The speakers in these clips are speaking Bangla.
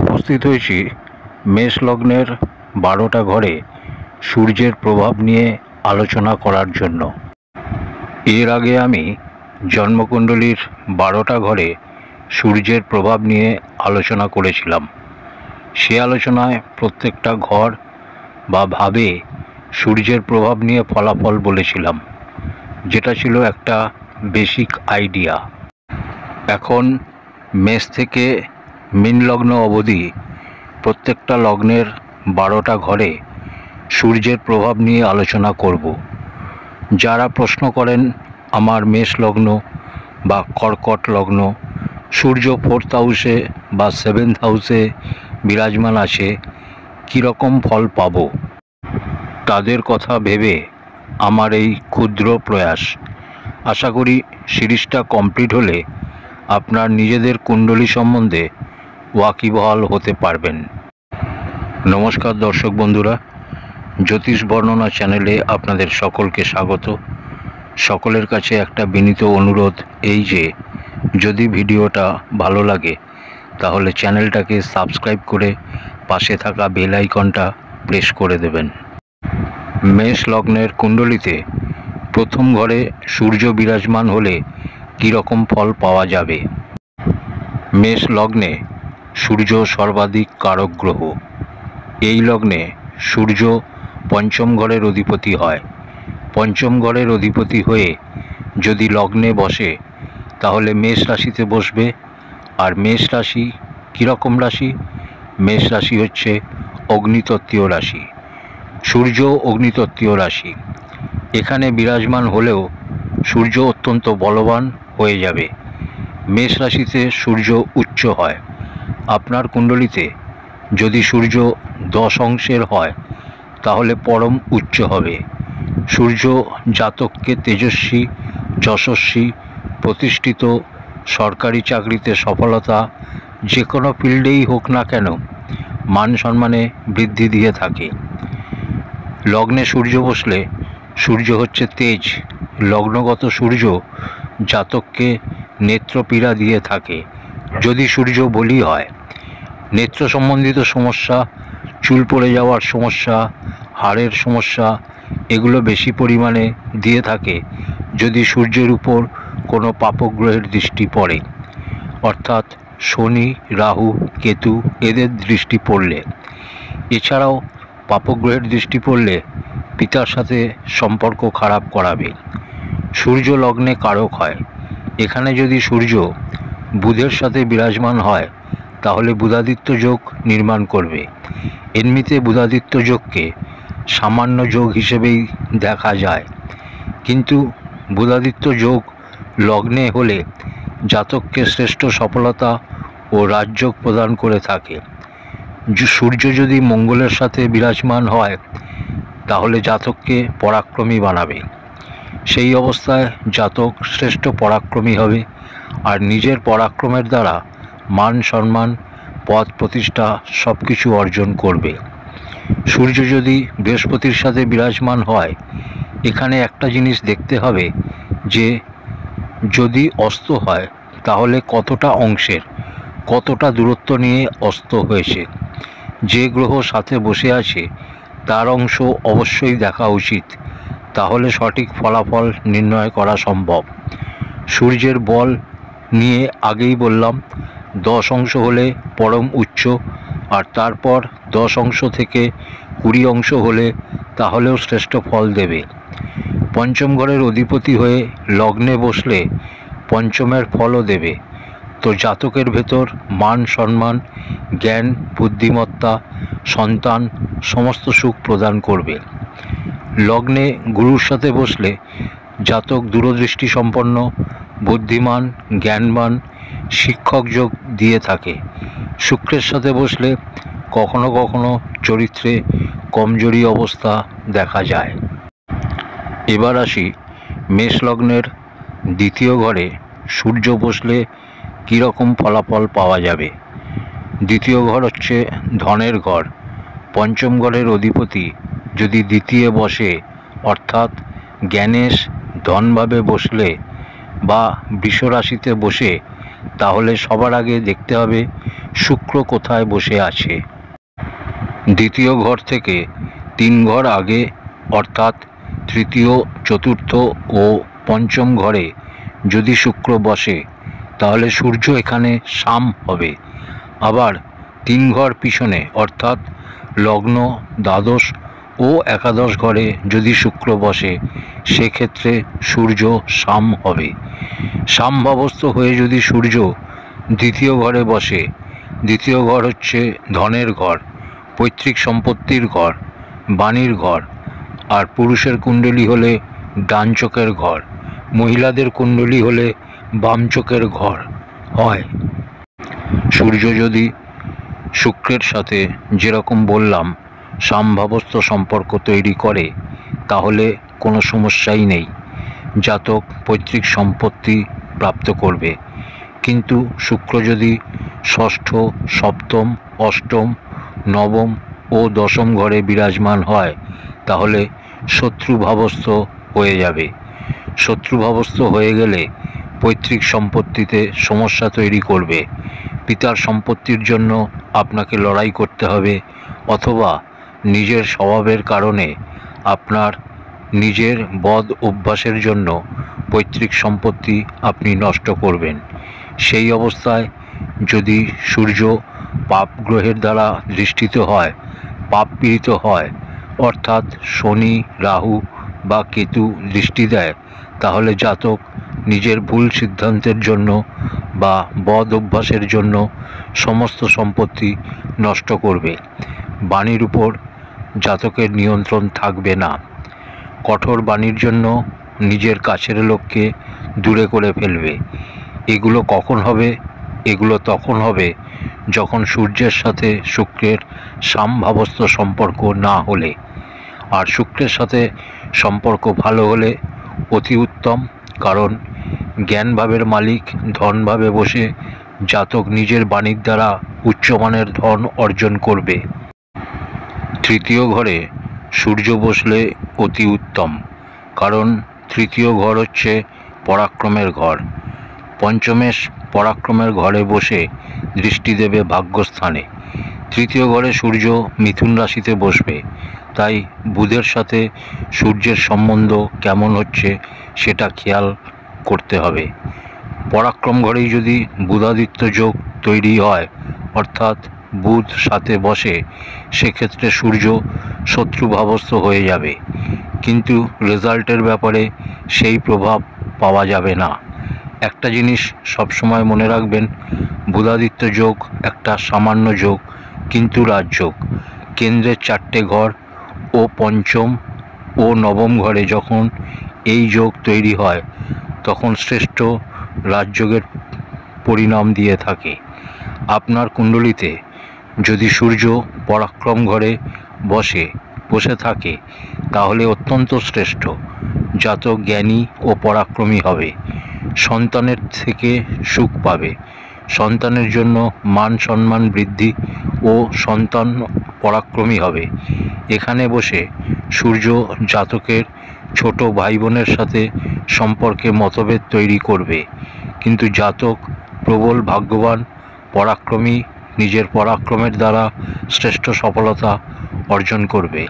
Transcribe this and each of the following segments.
উপস্থিত হয়েছি মেষ লগ্নের 12টা ঘরে সূর্যের প্রভাব নিয়ে আলোচনা করার জন্য। এর আগে আমি জন্মকুণ্ডলীর 12টা ঘরে সূর্যের প্রভাব নিয়ে আলোচনা করেছিলাম। সে আলোচনায় প্রত্যেকটা ঘর বা ভাবে সূর্যের প্রভাব নিয়ে ফলাফল বলেছিলাম, যেটা ছিল একটা বেসিক আইডিয়া। এখন মেষ থেকে মীন লগ্ন অবধি প্রত্যেকটা লগ্নের 12টা ঘরে সূর্যের প্রভাব নিয়ে আলোচনা করব। যারা প্রশ্ন করেন আমার মেষ লগ্ন বা কর্কট লগ্ন সূর্য 4th হাউসে বা 7th হাউসে বিরাজমান আছে, কীরকম ফল পাব, তাদের কথা ভেবে আমার এই ক্ষুদ্র প্রয়াস। আশা করি সিরিজটা কমপ্লিট হলে আপনার নিজেদের কুণ্ডলী সম্বন্ধে ওয়াকিবহাল হতে পারবেন। নমস্কার দর্শক বন্ধুরা, জ্যোতিষ বর্ণনা চ্যানেলে আপনাদের সকলকে স্বাগত। সকলের কাছে একটা বিনীত অনুরোধ এই যে, যদি ভিডিওটা ভালো লাগে তাহলে চ্যানেলটাকে সাবস্ক্রাইব করে পাশে থাকা বেল আইকনটা প্রেস করে দেবেন। মেষ লগ্নের কুণ্ডলিতে প্রথম ঘরে সূর্য বিরাজমান হলে কীরকম ফল পাওয়া যাবে। মেষ লগ্নে সূর্য সর্বাধিক কারক গ্রহ। এই লগ্নে সূর্য পঞ্চম ঘরের অধিপতি হয়। পঞ্চম ঘরের অধিপতি হয়ে যদি লগ্নে বসে তাহলে মেষ রাশিতে বসবে। আর মেষ রাশি কীরকম রাশি? মেষ রাশি হচ্ছে অগ্নিতত্ত্বীয় রাশি। সূর্য অগ্নিতত্ত্বীয় রাশি। এখানে বিরাজমান হলেও সূর্য অত্যন্ত বলবান হয়ে যাবে। মেষ রাশিতে সূর্য উচ্চ হয়। আপনার কুণ্ডলিতে যদি সূর্য 10 অংশের হয় তাহলে পরম উচ্চ হবে। সূর্য জাতককে তেজস্বী, যশস্বী, প্রতিষ্ঠিত, সরকারি চাকরিতে সফলতা, যে কোনো ফিল্ডেই হোক না কেন মান সম্মানে বৃদ্ধি দিয়ে থাকে। লগ্নে সূর্য বসলে সূর্য হচ্ছে তেজ। লগ্নগত সূর্য জাতককে নেত্রপীড়া দিয়ে থাকে। যদি সূর্য বলি হয়, নেত্র সম্বন্ধিত সমস্যা, চুল পড়ে যাওয়ার সমস্যা, হাড়ের সমস্যা, এগুলো বেশি পরিমাণে দিয়ে থাকে যদি সূর্যের উপর কোনো পাপগ্রহের দৃষ্টি পড়ে, অর্থাৎ শনি, রাহু, কেতু এদের দৃষ্টি পড়লে। এছাড়াও পাপগ্রহের দৃষ্টি পড়লে পিতার সাথে সম্পর্ক খারাপ করাবে। সূর্য লগ্নে কারক হয়। এখানে যদি সূর্য বুধের সাথে বিরাজমান হয় তাহলে বুধাদিত্য যোগ নির্মাণ করবে। এমনিতে বুধাদিত্য যোগকে সামান্য যোগ হিসেবেই দেখা যায়, কিন্তু বুধাদিত্য যোগ লগ্নে হলে জাতককে শ্রেষ্ঠ সফলতা ও রাজযোগ প্রদান করে থাকে। সূর্য যদি মঙ্গলের সাথে বিরাজমান হয় তাহলে জাতককে পরাক্রমী বানাবে। সেই অবস্থায় জাতক শ্রেষ্ঠ পরাক্রমী হবে আর নিজের পরাক্রমের দ্বারা মান সম্মান, পদ প্রতিষ্ঠা সব কিছু অর্জন করবে। সূর্য যদি বৃহস্পতির সাথে বিরাজমান হয়, এখানে একটা জিনিস দেখতে হবে যে যদি অস্ত হয় তাহলে কতটা অংশের, কতটা দূরত্ব নিয়ে অস্ত হয়েছে। যে গ্রহ সাথে বসে আছে তার অংশ অবশ্যই দেখা উচিত, তাহলে সঠিক ফলাফল নির্ণয় করা সম্ভব। সূর্যের বল নিয়ে আগেই বললাম, 10 অংশ হলে পরম উচ্চ, আর তারপর 10 অংশ থেকে 20 অংশ হলে তাহলেও শ্রেষ্ঠ ফল দেবে। পঞ্চম ঘরের অধিপতি হয়ে লগ্নে বসলে পঞ্চমের ফলও দেবে। তো জাতকের ভেতর মান সম্মান, জ্ঞান, বুদ্ধিমত্তা, সন্তান সমস্ত সুখ প্রদান করবে। লগ্নে গুরুর সাথে বসলে জাতক দূরদৃষ্টি সম্পন্ন, বুদ্ধিমান, জ্ঞানবান, শিক্ষক যোগ দিয়ে থাকে। শুক্রের সাথে বসলে কখনো কখনো চরিত্রে কমজোরি অবস্থা দেখা যায়। এবার আসি মেষ লগ্নের দ্বিতীয় ঘরে সূর্য বসলে কীরকম ফলাফল পাওয়া যাবে। দ্বিতীয় ঘর হচ্ছে ধনের ঘর। পঞ্চম ঘরের অধিপতি যদি দ্বিতীয় বসে, অর্থাৎ জ্ঞানেশ ধনভাবে বসলে বা বৃষ রাশিতে বসে, তাহলে সবার আগে দেখতে হবে শুক্র কোথায় বসে আছে। দ্বিতীয় ঘর থেকে 3 ঘর আগে অর্থাৎ তৃতীয়, চতুর্থ ও পঞ্চম ঘরে যদি শুক্র বসে তাহলে সূর্য এখানে সাম হবে। আবার 3 ঘর পিছনে অর্থাৎ লগ্ন, দ্বাদশ ও একাদশ ঘরে যদি শুক্র বসে সেক্ষেত্রে সূর্য সাম হবে। সামভাবস্থ হয়ে যদি সূর্য দ্বিতীয় ঘরে বসে, দ্বিতীয় ঘর হচ্ছে ধনের ঘর, পৈতৃক সম্পত্তির ঘর, বাণীর ঘর, আর পুরুষের কুণ্ডলী হলে ডান চোখের ঘর, মহিলাদের কুণ্ডলী হলে বাম চোখের ঘর হয়। সূর্য যদি শুক্রের সাথে যেরকম বললাম সামভাবস্থ সম্পর্ক তৈরি করে তাহলে কোনো সমস্যাই নেই, জাতক পৈতৃক সম্পত্তি প্রাপ্ত করবে। কিন্তু শুক্র যদি ষষ্ঠ, সপ্তম, অষ্টম, নবম ও দশম ঘরে বিরাজমান হয় তাহলে শত্রুভাবস্থ হয়ে যাবে। শত্রুভাবস্থ হয়ে গেলে পৈতৃক সম্পত্তিতে সমস্যা তৈরি করবে। পিতার সম্পত্তির জন্য আপনাকে লড়াই করতে হবে, অথবা নিজের স্বভাবের কারণে আপনার নিজের বদ অভ্যাসের জন্য পৈতৃক সম্পত্তি আপনি নষ্ট করবেন। সেই অবস্থায় যদি সূর্য পাপ গ্রহের দ্বারা দৃষ্টিত হয়, পাপ পীড়িত হয়, অর্থাৎ শনি, রাহু বা কেতু দৃষ্টি দেয়, তাহলে জাতক নিজের ভুল সিদ্ধান্তের জন্য বা বদ অভ্যাসের জন্য সমস্ত সম্পত্তি নষ্ট করবে। বাণীর উপর জাতকের নিয়ন্ত্রণ থাকবে না। কঠোর বাণীর জন্য নিজের কাছের লোককে দূরে করে ফেলবে। এগুলো কখন হবে? এগুলো তখন হবে যখন সূর্যের সাথে শুক্রের সামভাবস্থ সম্পর্ক না হলে। আর শুক্রের সাথে সম্পর্ক ভালো হলে অতি উত্তম, কারণ জ্ঞানভাবের মালিক ধনভাবে বসে জাতক নিজের বাণীর দ্বারা উচ্চমানের ধন অর্জন করবে। তৃতীয় ঘরে সূর্য বসলে অতি উত্তম, কারণ তৃতীয় ঘর হচ্ছে পরাক্রমের ঘর। পঞ্চমেশ পরাক্রমের ঘরে বসে দৃষ্টি দেবে ভাগ্যস্থানে। তৃতীয় ঘরে সূর্য মিথুন রাশিতে বসবে, তাই বুধের সাথে সূর্যের সম্বন্ধ কেমন হচ্ছে সেটা খেয়াল করতে হবে। পরাক্রম ঘরেই যদি বুধাদিত্য যোগ তৈরি হয়, অর্থাৎ বুধ সাথে বসে, সেক্ষেত্রে সূর্য শত্রুভাবস্থ হয়ে যাবে, কিন্তু রেজাল্টের ব্যাপারে সেই প্রভাব পাওয়া যাবে না। একটা জিনিস সবসময় মনে রাখবেন, বুধাদিত্য যোগ একটা সামান্য যোগ, কিন্তু রাজযোগ। কেন্দ্রের 4টে ঘর ও পঞ্চম ও নবম ঘরে যখন এই যোগ তৈরি হয় তখন শ্রেষ্ঠ রাজযোগের পরিণাম দিয়ে থাকে। আপনার কুণ্ডলিতে যদি সূর্য পরাক্রম ঘরে বসে থাকে তাহলে অত্যন্ত শ্রেষ্ঠ, জাতক জ্ঞানী ও পরাক্রমী হবে, সন্তানের থেকে সুখ পাবে, সন্তানের জন্য মান সম্মান বৃদ্ধি ও সন্তান পরাক্রমী হবে। এখানে বসে সূর্য জাতকের ছোট ভাই বোনের সাথে সম্পর্কে মতভেদ তৈরি করবে, কিন্তু জাতক প্রবল ভাগ্যবান, পরাক্রমী, নিজের পরাক্রমের দ্বারা শ্রেষ্ঠ সফলতা অর্জন করবে।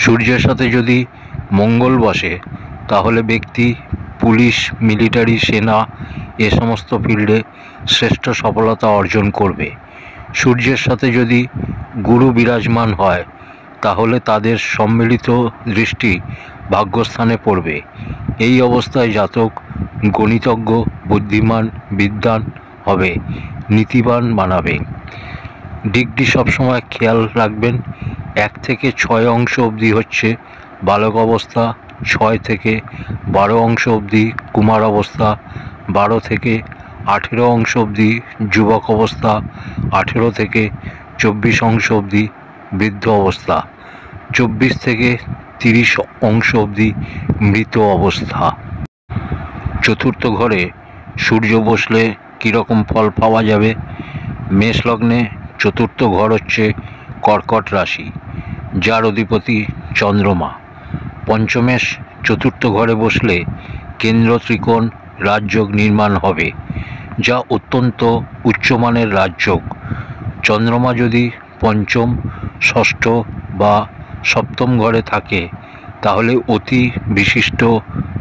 সূর্যের সাথে যদি মঙ্গল বসে তাহলে ব্যক্তি পুলিশ, মিলিটারি, সেনা এ সমস্ত ফিল্ডে শ্রেষ্ঠ সফলতা অর্জন করবে। সূর্যের সাথে যদি গুরু বিরাজমান হয় তাহলে তাদের সম্মিলিত দৃষ্টি ভাগ্যস্থানে পড়বে। এই অবস্থায় জাতক গণিতজ্ঞ, বুদ্ধিমান, বিদ্বান হবে, নীতিবান বানাবে। ডিগ্রি সবসময় খেয়াল রাখবেন, 1 থেকে 6 অংশ অবধি হচ্ছে বালক অবস্থা, 6 থেকে 12 অংশ অবধি কুমার অবস্থা, 12 থেকে 18 অংশ অবধি যুবক অবস্থা, 18 থেকে 24 অংশ অবধি বৃদ্ধ অবস্থা, 24 থেকে 30 অংশ অবধি মৃত অবস্থা। চতুর্থ ঘরে সূর্য বসলে কীরকম ফল পাওয়া যাবে? মেষ লগ্নে চতুর্থ ঘর হচ্ছে কর্কট রাশি, যার অধিপতি চন্দ্রমা। পঞ্চমেশ চতুর্থ ঘরে বসলে কেন্দ্র ত্রিকোণ রাজযোগ নির্মাণ হবে। যা অত্যন্ত উচ্চমানের রাজযোগ। চন্দ্রমা যদি পঞ্চম, ষষ্ঠ বা সপ্তম ঘরে থাকে তাহলে অতি বিশিষ্ট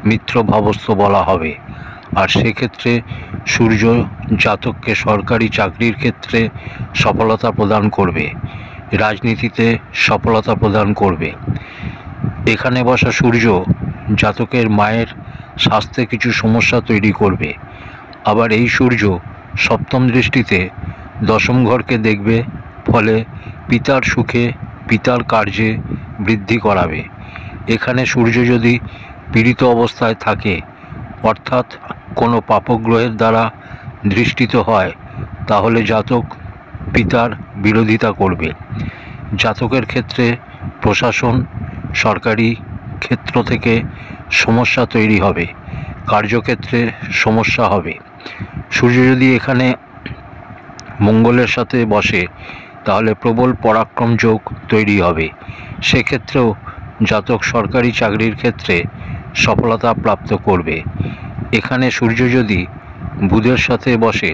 মিত্র ভাবস্থ বলা হবে। আর সেক্ষেত্রে সূর্য জাতককে সরকারি চাকরির ক্ষেত্রে সফলতা প্রদান করবে, রাজনীতিতে সফলতা প্রদান করবে। এখানে বসা সূর্য জাতকের মায়ের স্বাস্থ্যে কিছু সমস্যা তৈরি করবে। আবার এই সূর্য সপ্তম দৃষ্টিতে দশম ঘরকে দেখবে, ফলে পিতার সুখে, পিতার কার্যে বৃদ্ধি করাবে। এখানে সূর্য যদি পীড়িত অবস্থায় থাকে, অর্থাৎ কোনো পাপগ্রহের দ্বারা দৃষ্টিত হয়, তাহলে জাতক পিতার বিরোধিতা করবে। জাতকের ক্ষেত্রে প্রশাসন, সরকারি ক্ষেত্র থেকে সমস্যা তৈরি হবে, কার্যক্ষেত্রে সমস্যা হবে। সূর্য যদি এখানে মঙ্গলের সাথে বসে তাহলে প্রবল পরাক্রম যোগ তৈরি হবে। সেক্ষেত্রেও জাতক সরকারি চাকরির ক্ষেত্রে সফলতা প্রাপ্ত করবে। এখানে সূর্য যদি বুধের সাথে বসে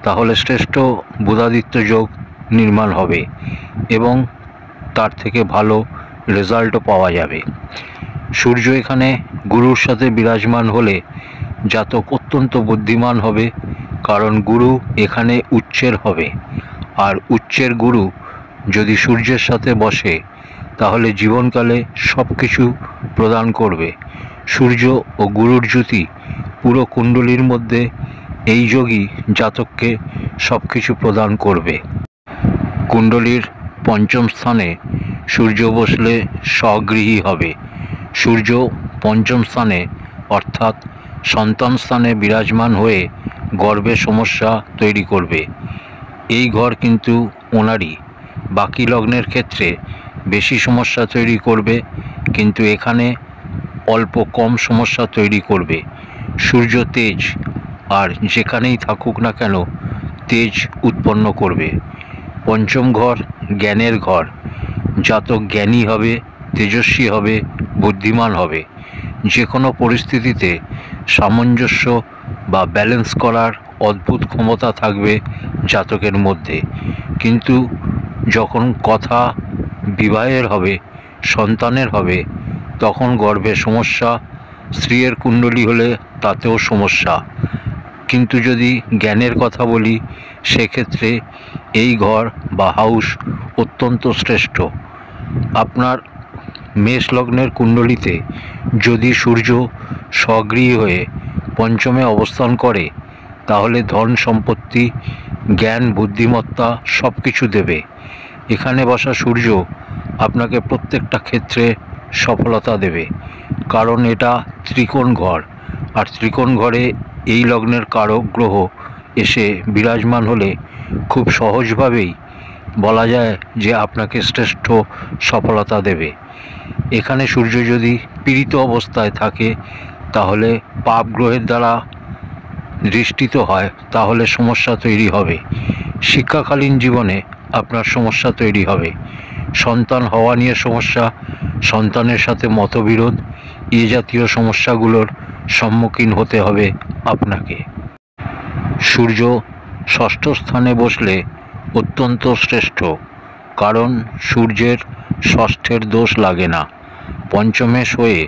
তাহলে শ্রেষ্ঠ বুধাদিত্য যোগ নির্মাণ হবে এবং তার থেকে ভালো রেজাল্টও পাওয়া যাবে। সূর্য এখানে গুরুর সাথে বিরাজমান হলে জাতক অত্যন্ত বুদ্ধিমান হবে, কারণ গুরু এখানে উচ্চের হবে। আর উচ্চের গুরু যদি সূর্যের সাথে বসে তাহলে জীবনকালে সব কিছু প্রদান করবে। সূর্য ও গুরুর জ্যোতি পুরো কুণ্ডলীর মধ্যে এই যোগই জাতককে সব কিছু প্রদান করবে। কুণ্ডলীর পঞ্চম স্থানে সূর্য বসলে স্বগৃহী হবে। সূর্য পঞ্চম স্থানে অর্থাৎ সন্তান স্থানে বিরাজমান হয়ে গর্ভে সমস্যা তৈরি করবে। এই ঘর কিন্তু ওনারই। বাকি লগ্নের ক্ষেত্রে বেশি সমস্যা তৈরি করবে, কিন্তু এখানে অল্প কম সমস্যা তৈরি করবে। সূর্য তেজ, আর যেখানেই থাকুক না কেন তেজ উৎপন্ন করবে। পঞ্চম ঘর জ্ঞানের ঘর। জাতক জ্ঞানী হবে, তেজস্বী হবে, বুদ্ধিমান হবে। যে কোনো পরিস্থিতিতে সামঞ্জস্য বা ব্যালেন্স করার অদ্ভুত ক্ষমতা থাকবে জাতকের মধ্যে। কিন্তু যখন কথা বিবাহের হবে, সন্তানের হবে, তখন গর্ভে সমস্যা। স্ত্রীর কুণ্ডলী হলে তাতেও সমস্যা। কিন্তু যদি জ্ঞানের কথা বলি, সেক্ষেত্রে এই ঘর বা হাউস অত্যন্ত শ্রেষ্ঠ। আপনার মেষ লগ্নের কুণ্ডলিতে যদি সূর্য স্বগৃহী হয়ে পঞ্চমে অবস্থান করে তাহলে ধন সম্পত্তি, জ্ঞান, বুদ্ধিমত্তা সব কিছু দেবে। এখানে বসা সূর্য আপনাকে প্রত্যেকটা ক্ষেত্রে সফলতা দেবে, কারণ এটা ত্রিকোণ ঘর। আর ত্রিকোণ ঘরে এই লগ্নের কারক গ্রহ এসে বিরাজমান হলে খুব সহজভাবেই বলা যায় যে আপনাকে শ্রেষ্ঠ সফলতা দেবে। এখানে সূর্য যদি পীড়িত অবস্থায় থাকে তাহলে পাপ গ্রহের দ্বারা দৃষ্টিত হয়, তাহলে সমস্যা তৈরি হবে। শিক্ষাকালীন জীবনে আপনার সমস্যা তৈরি হবে। সন্তান হওয়া নিয়ে সমস্যা, সন্তানের সাথে মতবিরোধ, এ জাতীয় সমস্যাগুলোর সম্মুখীন হতে হবে আপনাকে। সূর্য ষষ্ঠ স্থানে বসলে অত্যন্ত শ্রেষ্ঠ, কারণ সূর্যের ষষ্ঠের দোষ লাগে না। পঞ্চমেশ হয়ে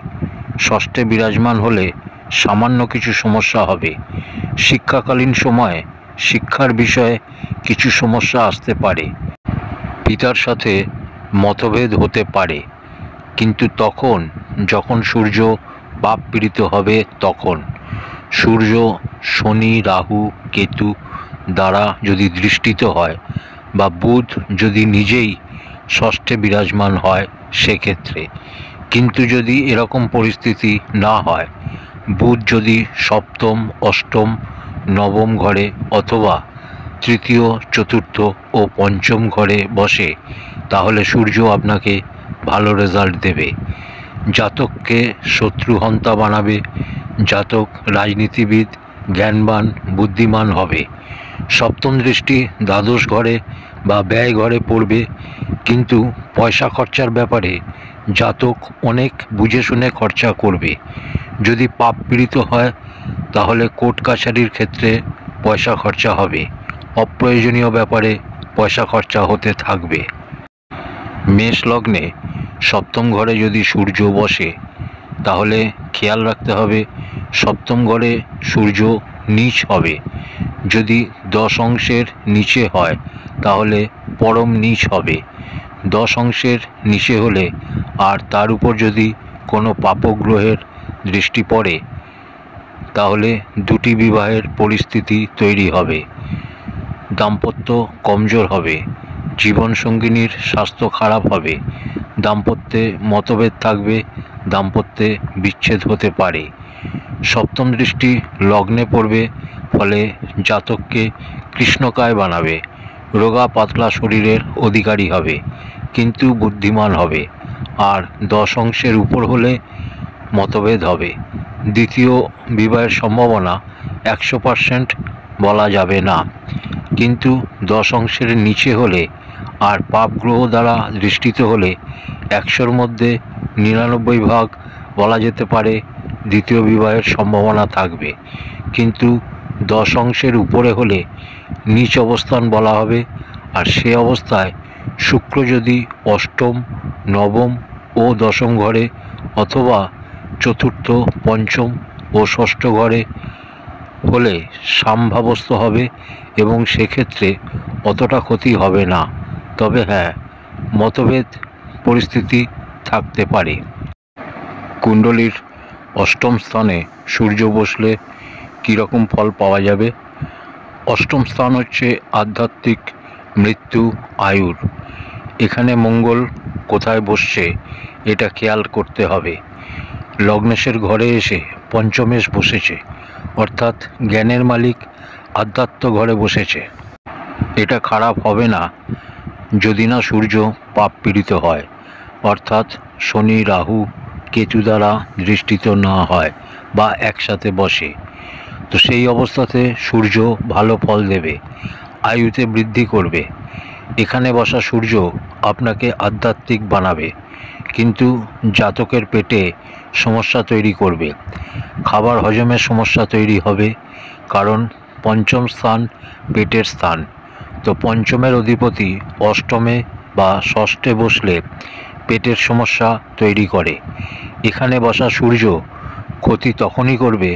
ষষ্ঠে বিরাজমান হলে সামান্য কিছু সমস্যা হবে। শিক্ষাকালীন সময়ে শিক্ষার বিষয়ে কিছু সমস্যা আসতে পারে, পিতার সাথে মতভেদ হতে পারে। কিন্তু তখন যখন সূর্য পাপ পীড়িত হবে, তখন সূর্য শনি, রাহু, কেতু দ্বারা যদি দৃষ্টিত হয় বা বুধ যদি নিজেই ষষ্ঠে বিরাজমান হয় সেক্ষেত্রে। কিন্তু যদি এরকম পরিস্থিতি না হয়, বুধ যদি সপ্তম, অষ্টম, নবম ঘরে অথবা তৃতীয়, চতুর্থ ও পঞ্চম ঘরে বসে, তাহলে সূর্য আপনাকে ভালো রেজাল্ট দেবে। জাতককে শত্রুহন্তা বানাবে। জাতক রাজনীতিবিদ, জ্ঞানবান, বুদ্ধিমান হবে। সপ্তম দৃষ্টি দ্বাদশ ঘরে বা ব্যয় ঘরে পড়বে, কিন্তু পয়সা খরচার ব্যাপারে জাতক অনেক বুঝে শুনে খরচা করবে। যদি পাপ পীড়িত হয় তাহলে কোর্ট কাছারির ক্ষেত্রে পয়সা খরচা হবে, অপ্রয়োজনীয় ব্যাপারে পয়সা খরচা হতে থাকবে। মেষ লগ্নে সপ্তম ঘরে যদি সূর্য বসে তাহলে খেয়াল রাখতে হবে সপ্তম ঘরে সূর্য নীচ হবে। যদি 10 অংশের নিচে হয় তাহলে পরম নীচ হবে। 10 অংশের নিচে হলে আর তার উপর যদি কোনো পাপগ্রহের দৃষ্টি পড়ে তাহলে দুটি বিবাহের পরিস্থিতি তৈরি হবে। দাম্পত্য কমজোর হবে, জীবনসঙ্গিনীর স্বাস্থ্য খারাপ হবে, দাম্পত্যে মতভেদ থাকবে, দাম্পত্যে বিচ্ছেদ হতে পারে। সপ্তম দৃষ্টি লগ্নে পড়বে, ফলে জাতককে কৃষ্ণকায় বানাবে, রোগা পাতলা শরীরের অধিকারী হবে, কিন্তু বুদ্ধিমান হবে। আর 10 অংশের উপর হলে মতভেদ হবে। দ্বিতীয় বিবাহের সম্ভাবনা 100% বলা যাবে না, কিন্তু 10 অংশের নিচে হলে আর পাপ গ্রহ দ্বারা দৃষ্টিত হলে 100-র মধ্যে 99 ভাগ বলা যেতে পারে দ্বিতীয় বিবাহের সম্ভাবনা থাকবে। কিন্তু 10 অংশের উপরে হলে নীচ অবস্থান বলা হবে। আর সে অবস্থায় শুক্র যদি অষ্টম, নবম ও দশম ঘরে অথবা চতুর্থ, পঞ্চম ও ষষ্ঠ ঘরে হলে সামভাবস্থ হবে এবং সেক্ষেত্রে অতটা ক্ষতি হবে না। তবে হ্যাঁ, মতভেদ পরিস্থিতি থাকতে পারে। কুণ্ডলীর অষ্টম স্থানে সূর্য বসলে কীরকম ফল পাওয়া যাবে? অষ্টম স্থান হচ্ছে আধ্যাত্মিক, মৃত্যু, আয়ুর। এখানে মঙ্গল কোথায় বসছে এটা খেয়াল করতে হবে। লগ্নেশের ঘরে এসে পঞ্চমেশ বসেছে, অর্থাৎ জ্ঞানের মালিক আধ্যাত্ম ঘরে বসেছে। এটা খারাপ হবে না যদি না সূর্য পাপ পীড়িত হয়, অর্থাৎ শনি, রাহু, কেতু দ্বারা দৃষ্টিত না হয় বা একসাথে বসে। তো সেই অবস্থাতে সূর্য ভালো ফল দেবে, আয়ুতে বৃদ্ধি করবে। এখানে বসা সূর্য আপনাকে আধ্যাত্মিক বানাবে, কিন্তু জাতকের পেটে সমস্যা তৈরি করবে, খাবার হজমের সমস্যা তৈরি হবে। কারণ পঞ্চম স্থান পেটের স্থান। তো পঞ্চমের অধিপতি অষ্টমে বা ষষ্ঠে বসলে পেটের সমস্যা তৈরি করে। এখানে বসা সূর্য ক্ষতি তখনই করবে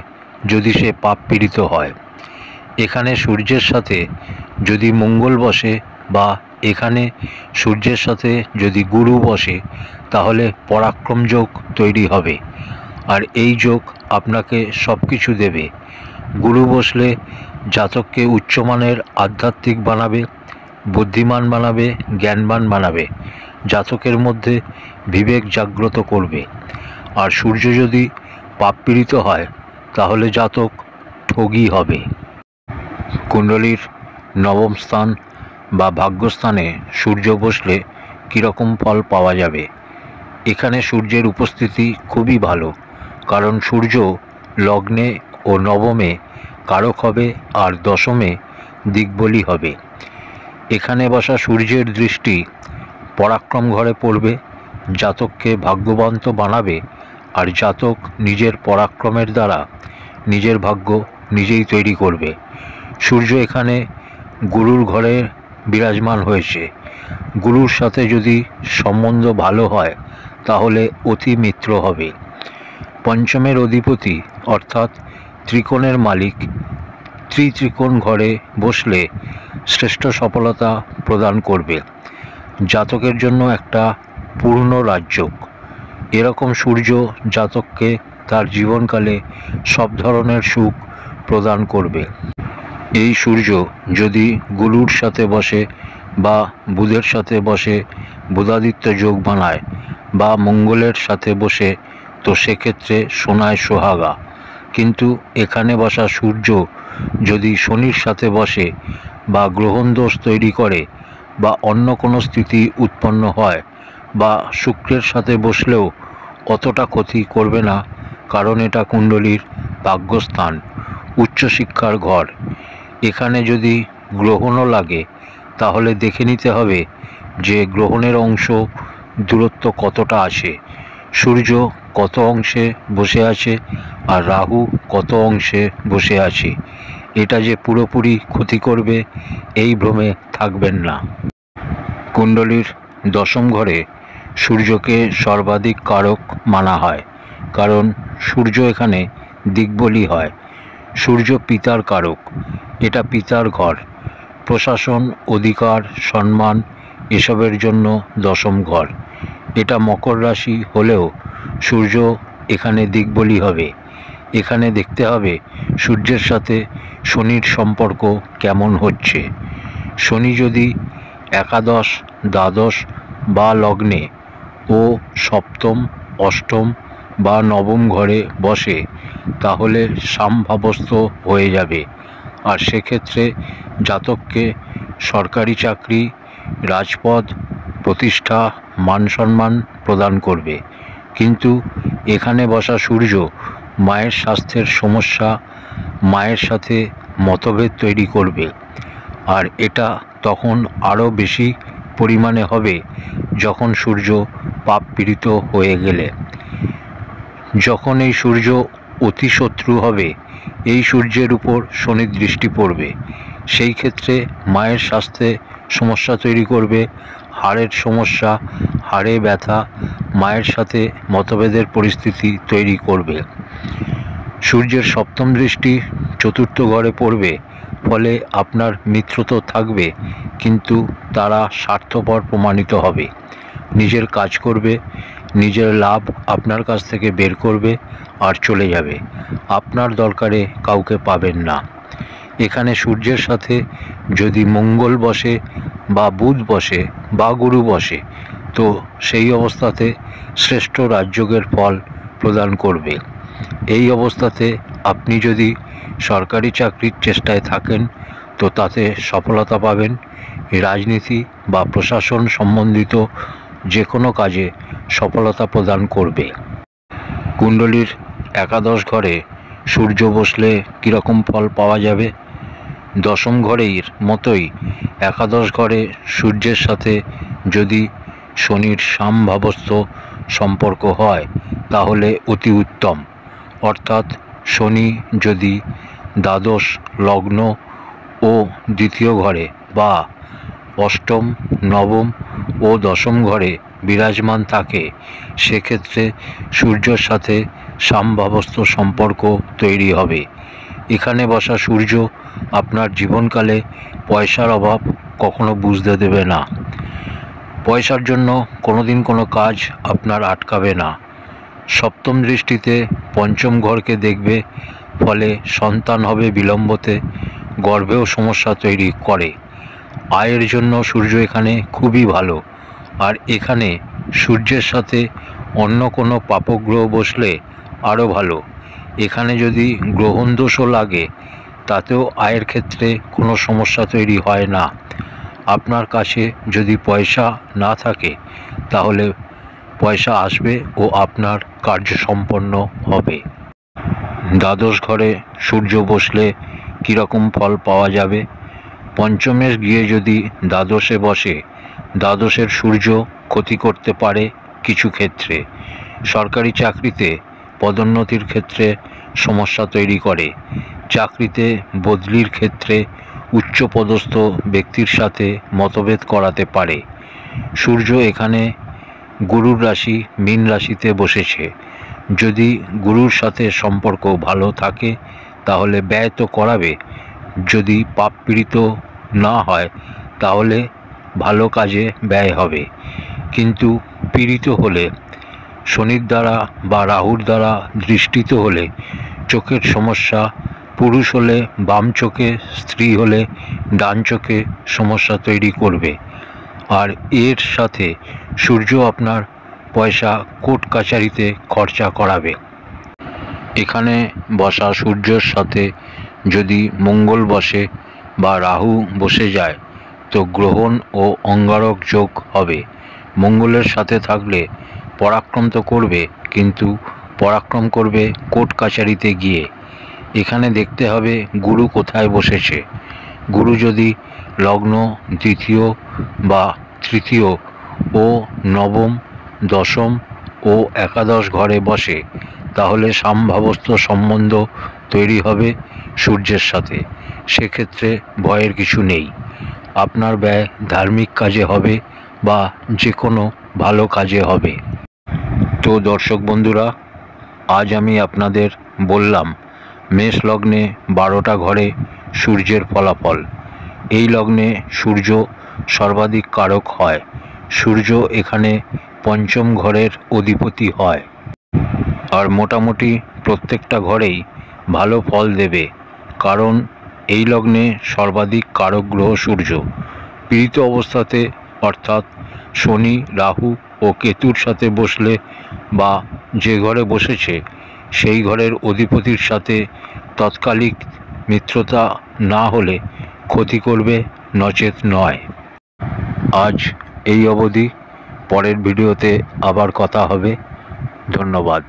যদি সে পাপ পীড়িত হয়। এখানে সূর্যের সাথে যদি মঙ্গল বসে বা এখানে সূর্যের সাথে যদি গুরু বসে তাহলে পরাক্রম যোগ তৈরি হবে। আর এই যোগ আপনাকে সব কিছু দেবে। গুরু বসলে জাতককে উচ্চমানের আধ্যাত্মিক বানাবে, বুদ্ধিমান বানাবে, জ্ঞানবান বানাবে, জাতকের মধ্যে বিবেক জাগ্রত করবে। আর সূর্য যদি পাপ পীড়িত হয় তাহলে জাতক ঠগী হবে। কুণ্ডলীর নবম স্থান বা ভাগ্যস্থানে সূর্য বসলে কীরকম ফল পাওয়া যাবে? এখানে সূর্যের উপস্থিতি খুবই ভালো, কারণ সূর্য লগ্নে ও নবমে কারক হবে আর দশমে দিকবলী হবে। এখানে বসা সূর্যের দৃষ্টি পরাক্রম ঘরে পড়বে, জাতককে ভাগ্যবান তো বানাবে, আর জাতক নিজের পরাক্রমের দ্বারা নিজের ভাগ্য নিজেই তৈরি করবে। সূর্য এখানে গুরুর ঘরে বিরাজমান হয়েছে। গুরুর সাথে যদি সম্বন্ধ ভালো হয় তাহলে অতি মিত্র হবে। পঞ্চমের অধিপতি অর্থাৎ ত্রিকোণের মালিক ত্রিত্রিকোণ ঘরে বসলে শ্রেষ্ঠ সফলতা প্রদান করবে, জাতকের জন্য একটা পূর্ণ রাজযোগ। এরকম সূর্য জাতককে তার জীবনকালে সব ধরনের সুখ প্রদান করবে। এই সূর্য যদি গুরুর সাথে বসে বা বুধের সাথে বসে বুধাদিত্য যোগ বানায় বা মঙ্গলের সাথে বসে, তো সেক্ষেত্রে সোনায় সোহাগা। কিন্তু এখানে বসা সূর্য যদি শনির সাথে বসে বা গ্রহণ দোষ তৈরি করে বা অন্য কোনো স্থিতি উৎপন্ন হয় বা শুক্রের সাথে বসলেও অতটা ক্ষতি করবে না, কারণ এটা কুণ্ডলীর ভাগ্যস্থান, উচ্চশিক্ষার ঘর। এখানে যদি গ্রহণও লাগে তাহলে দেখে নিতে হবে যে গ্রহণের অংশ দূরত্ব কতটা আছে, সূর্য কত অংশে বসে আছে আর রাহু কত অংশে বসে আছে। এটা যে পুরোপুরি ক্ষতি করবে এই ভ্রমে থাকবেন না। কুণ্ডলীর দশম ঘরে সূর্যকে সর্বাধিক কারক মানা হয়, কারণ সূর্য এখানে দিকবলী হয়। সূর্য পিতার কারক, এটা পিতার ঘর। প্রশাসন, অধিকার, সম্মান এসবের জন্য দশম ঘর। এটা মকর রাশি হলেও সূর্য এখানে দিকবলী হবে। এখানে দেখতে হবে সূর্যের সাথে শনির সম্পর্ক কেমন হচ্ছে। শনি যদি একাদশ, দ্বাদশ বা লগ্নে ও সপ্তম, অষ্টম বা নবম ঘরে বসে তাহলে সমভাবস্থ হয়ে যাবে, আর সেক্ষেত্রে জাতককে সরকারি চাকরি, রাজপদ, প্রতিষ্ঠা, মান সম্মান প্রদান করবে। কিন্তু এখানে বসা সূর্য মায়ের স্বাস্থ্যের সমস্যা, মায়ের সাথে মতভেদ তৈরি করবে, আর এটা তখন আরও বেশি পরিমাণে হবে যখন সূর্য পাপ পীড়িত হয়ে গেলে। যখন এই সূর্য অতি শত্রু হবে, এই সূর্যের উপর শনির দৃষ্টি পড়বে, সেই ক্ষেত্রে মায়ের স্বাস্থ্যে সমস্যা তৈরি করবে, হাড়ের সমস্যা, হাড়ে ব্যথা, মায়ের সাথে মতভেদের পরিস্থিতি তৈরি করবে। সূর্যের সপ্তম দৃষ্টি চতুর্থ ঘরে পড়বে, ফলে আপনার মিত্র তো থাকবে, কিন্তু তারা স্বার্থপর প্রমাণিত হবে। নিজের কাজ করবে, নিজের লাভ আপনার কাছ থেকে বের করবে আর চলে যাবে। আপনার দরকারে কাউকে পাবেন না। এখানে সূর্যের সাথে যদি মঙ্গল বসে বা বুধ বসে বা গুরু বসে, তো সেই অবস্থাতে শ্রেষ্ঠ রাজযোগের ফল প্রদান করবে। এই অবস্থাতে আপনি যদি সরকারি চাকরির চেষ্টায় থাকেন তো তাতে সফলতা পাবেন। রাজনীতি বা প্রশাসন সম্বন্ধিত যে কোনো কাজে সফলতা প্রদান করবে। কুণ্ডলীর একাদশ ঘরে সূর্য বসলে কীরকম ফল পাওয়া যাবে? দশম ঘরের মতোই একাদশ ঘরে সূর্যের সাথে যদি শনির সমভাবস্থ সম্পর্ক হয় তাহলে অতি উত্তম। অর্থাৎ শনি যদি দ্বাদশ লগ্ন ও দ্বিতীয় ঘরে বা অষ্টম, নবম ও দশম ঘরে বিরাজমান থাকে, সেক্ষেত্রে সূর্যের সাথে সমভাবস্থ সম্পর্ক তৈরি হবে। এখানে বসা সূর্য আপনার জীবনকালে পয়সার অভাব কখনো বুঝতে দেবে না। পয়সার জন্য কোনোদিন কোনো কাজ আপনার আটকাবে না। সপ্তম দৃষ্টিতে পঞ্চম ঘরকে দেখবে, ফলে সন্তান হবে বিলম্বতে, গর্ভেও সমস্যা তৈরি করে। আয়ের জন্য সূর্য এখানে খুবই ভালো, আর এখানে সূর্যের সাথে অন্য কোনো পাপগ্রহ বসলে আরও ভালো। এখানে যদি গ্রহণ দোষও লাগে তাতেও আয়ের ক্ষেত্রে কোনো সমস্যা তৈরি হয় না। আপনার কাছে যদি পয়সা না থাকে তাহলে পয়সা আসবে ও আপনার কার্য সম্পন্ন হবে। দ্বাদশ ঘরে সূর্য বসলে কীরকম ফল পাওয়া যাবে? পঞ্চমে গিয়ে যদি দ্বাদশে বসে, দ্বাদশের সূর্য ক্ষতি করতে পারে কিছু ক্ষেত্রে। সরকারি চাকরিতে পদোন্নতির ক্ষেত্রে সমস্যা তৈরি করে। চাকরিতে বদলির ক্ষেত্রে উচ্চপদস্থ ব্যক্তির সাথে মতভেদ করাতে পারে। সূর্য এখানে গুরুর রাশি মীন রাশিতে বসেছে। যদি গুরুর সাথে সম্পর্ক ভালো থাকে তাহলে ব্যয় তো করাবে, যদি পাপ পীড়িত না হয় তাহলে ভালো কাজে ব্যয় হবে। কিন্তু পীড়িত হলে, শনির দ্বারা বা রাহুর দ্বারা দৃষ্টিত হলে চোখের সমস্যা, পুরুষ হলে বাম চোখে, স্ত্রী হলে ডান চোখে সমস্যা তৈরি করবে। আর এর সাথে সূর্য আপনার পয়সা কোর্ট কাছারিতে খরচা করাবে। এখানে বসা সূর্যের সাথে যদি মঙ্গল বসে বা রাহু বসে যায় তো গ্রহণ ও অঙ্গারক যোগ হবে। মঙ্গলের সাথে থাকলে পরাক্রম তো করবে, কিন্তু পরাক্রম করবে কোর্ট কাছারিতে গিয়ে। এখানে দেখতে হবে গুরু কোথায় বসেছে। গুরু যদি লগ্ন দ্বিতীয় বা তৃতীয় ও নবম, দশম ও একাদশ ঘরে বসে তাহলে সমভাবস্থ সম্বন্ধ তৈরি হবে। সূর্যের সাথে, সেক্ষেত্রে ভয়ের কিছু নেই। আপনার ব্যয় ধার্মিক কাজে হবে বা যে কোনো ভালো কাজে হবে। তো দর্শক বন্ধুরা, আজ আমি আপনাদের বললাম মেষ লগ্নে 12টা ঘরে সূর্যের ফলাফল। এই লগ্নে সূর্য সর্বাধিক কারক হয়। সূর্য এখানে পঞ্চম ঘরের অধিপতি হয়, আর মোটামুটি প্রত্যেকটা ঘরেই ভালো ফল দেবে, কারণ এই লগ্নে সর্বাধিক কারক গ্রহ সূর্য। পীড়িত অবস্থাতে অর্থাৎ শনি, রাহু ও কেতুর সাথে বসলে বা যে ঘরে বসেছে সেই ঘরের অধিপতির সাথে তৎকালিক মিত্রতা না হলে ক্ষতি করবে, নচেত নয়। আজ এই অবধি, পরের ভিডিওতে আবার কথা হবে। ধন্যবাদ।